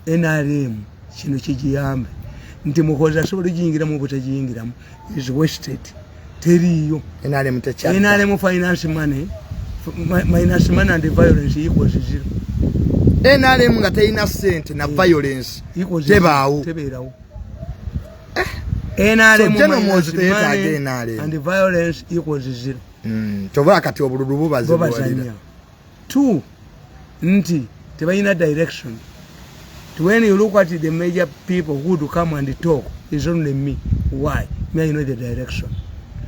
NRM kino kijiyambe nti mukozi asobola okuyingiramu obutajiyingiramu is wasted. Teriyo NRM finance money minus money and violence equals zero. NRM nga teyina sente na violence tebaawo. NRM minus money and violence equals zero. Kyova kati obululu bubaze. 2 nti tebayina direction. When you look at the major people who do come and talk, it's only me. Why? Me, I know the direction.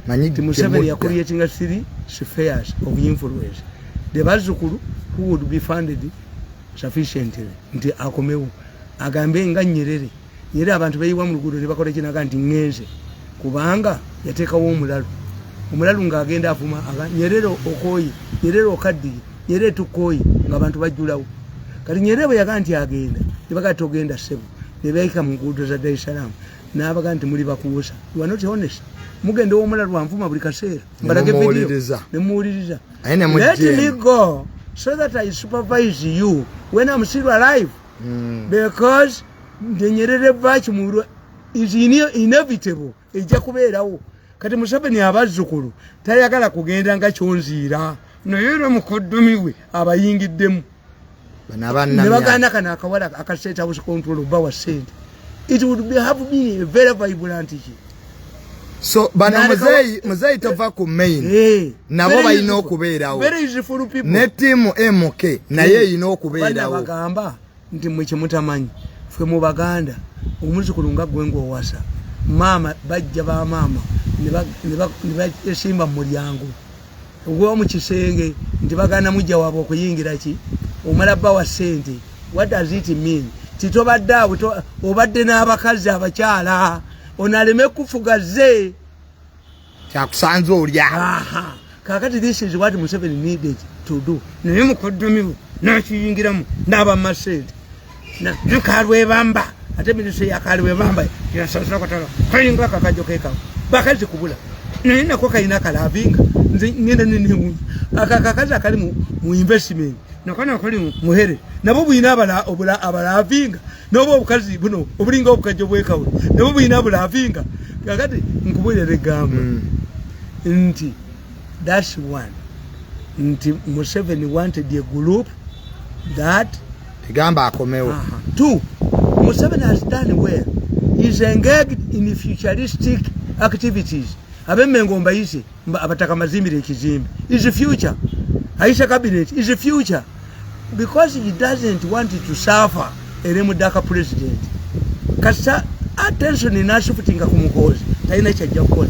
Museveni are creating a 3 spheres of influence. The Bazukuru who would be funded sufficiently. Nti akomewo. Agambe nga Nyerere. Nyerere abantu bayiwa mu luguudo ne bakola kinaga nti ngenze. Kubanga yateekawo omulalu. Omulalu ng'agenda afuma Nyerere okoyi, Nyerere okaddiye, Nyerere tukoyi ng'abantu bajjulawo. Kati Nyerere bwe yaga nti agenda. Nebaga togenda sebo. Nebaika mu nguudo za Dar es Salaam. N'abaga nti muli bakuusa. You are not honest. Mugende omulalu anvuma buli kaseera. Mbalage video. Nemuwuliriza. Let me go so that I supervise you when I'm still alive. Because the Nyerere vachi is inevitable. Ejja kubeerawo. Kati Museveni abazzukulu tayagala kugenda nga kyonziira. Naye mukoddomiwe abayingiddemu. Nebagana kana akawala akaseta house control bawa sente. It would have been a very vibrant issue. So bana muzei tova ku main nabo bayina okubeerawo. Very easy people. Ne team MK naye yina okubeerawo. Bana bagamba nti mwe kimutamanyi. Fwe mu Baganda omuzukulu nga gwengo owasa. Mama bajja ba mama ne basimba mu mulyango. Ogwo mu kisenge nti bagana mujja wabo okuyingira ki? Omalaba wa sente. What does it mean? Titobadde obadde n'abakazi abakyala onaleme kufugaze kyakusanze olya. Kakati this is what Museveni needed to do. Naye mukoddomiwo nakiyingiramu n'aba masente na kalwe bamba ate ministry ya kalwe bamba yasasira kotala kayinga kakajo kekawo bakazi kubula naye nako kayina kalavinga ngenda nini akakaza kali mu investment nakana kali muhere nabo buyina abalavinga nobo obukazi buno obulinga obukajo bwekawo nabo buyina abalavinga kakati nkubulire gamba nti that's one nti Museveni wanted a group that gamba akomewo. 2 Museveni has done well. He's engaged in futuristic activities. Abemengo mbayise abataka mazimbire ekizimbe is the future. Aisha cabinet is the future because he doesn't want to suffer Eremudaka president. Kasa attention inashufutinga kumukozi taina kyajja kukola.